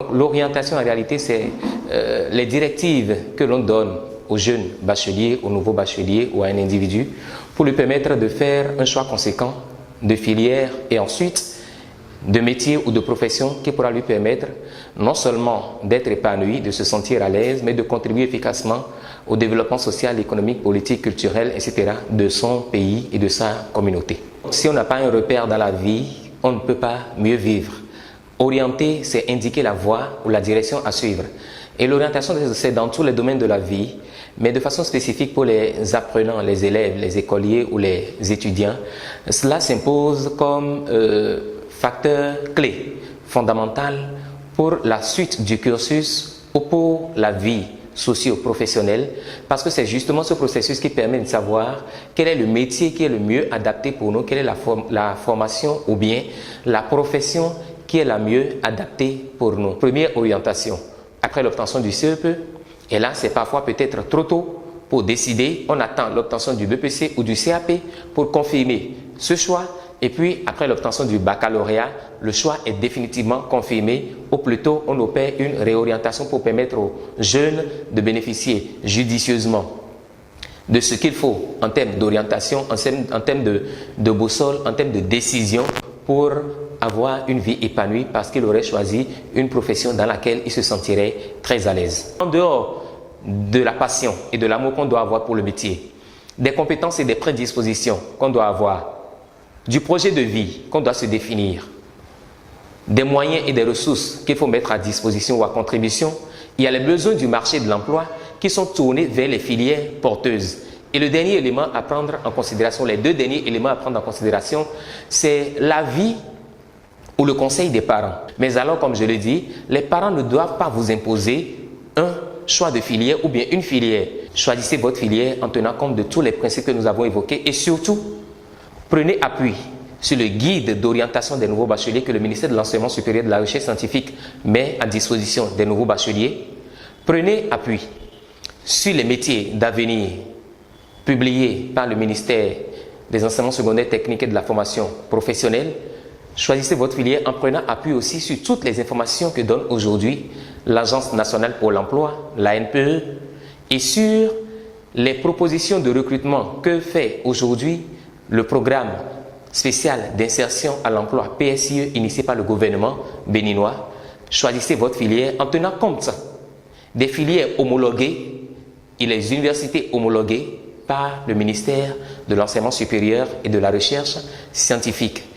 L'orientation, en réalité, c'est les directives que l'on donne aux jeunes bacheliers, aux nouveaux bacheliers ou à un individu pour lui permettre de faire un choix conséquent de filière et ensuite de métier ou de profession qui pourra lui permettre non seulement d'être épanoui, de se sentir à l'aise, mais de contribuer efficacement au développement social, économique, politique, culturel, etc. de son pays et de sa communauté. Si on n'a pas un repère dans la vie, on ne peut pas mieux vivre. Orienter, c'est indiquer la voie ou la direction à suivre. Et l'orientation, c'est dans tous les domaines de la vie, mais de façon spécifique pour les apprenants, les élèves, les écoliers ou les étudiants. Cela s'impose comme facteur clé, fondamental pour la suite du cursus ou pour la vie socio-professionnelle, parce que c'est justement ce processus qui permet de savoir quel est le métier qui est le mieux adapté pour nous, quelle est la formation ou bien la profession qui est la mieux adaptée pour nous. Première orientation, après l'obtention du CEP, et là c'est parfois peut-être trop tôt pour décider, on attend l'obtention du BPC ou du CAP pour confirmer ce choix, et puis après l'obtention du baccalauréat, le choix est définitivement confirmé, ou plutôt on opère une réorientation pour permettre aux jeunes de bénéficier judicieusement de ce qu'il faut en termes d'orientation, en termes de boussole, en termes de décision pour avoir une vie épanouie parce qu'il aurait choisi une profession dans laquelle il se sentirait très à l'aise. En dehors de la passion et de l'amour qu'on doit avoir pour le métier, des compétences et des prédispositions qu'on doit avoir, du projet de vie qu'on doit se définir, des moyens et des ressources qu'il faut mettre à disposition ou à contribution, il y a les besoins du marché de l'emploi qui sont tournés vers les filières porteuses. Et le dernier élément à prendre en considération, les deux derniers éléments à prendre en considération, c'est l'avis ou le conseil des parents. Mais alors, comme je l'ai dit, les parents ne doivent pas vous imposer un choix de filière ou bien une filière. Choisissez votre filière en tenant compte de tous les principes que nous avons évoqués et surtout, prenez appui sur le guide d'orientation des nouveaux bacheliers que le ministère de l'Enseignement supérieur et de la Recherche scientifique met à disposition des nouveaux bacheliers. Prenez appui sur les métiers d'avenir publiés par le ministère des Enseignements secondaires techniques et de la formation professionnelle. Choisissez votre filière en prenant appui aussi sur toutes les informations que donne aujourd'hui l'Agence nationale pour l'emploi, l'ANPE, et sur les propositions de recrutement que fait aujourd'hui le programme spécial d'insertion à l'emploi PSIE initié par le gouvernement béninois. Choisissez votre filière en tenant compte des filières homologuées et les universités homologuées par le ministère de l'Enseignement supérieur et de la Recherche scientifique.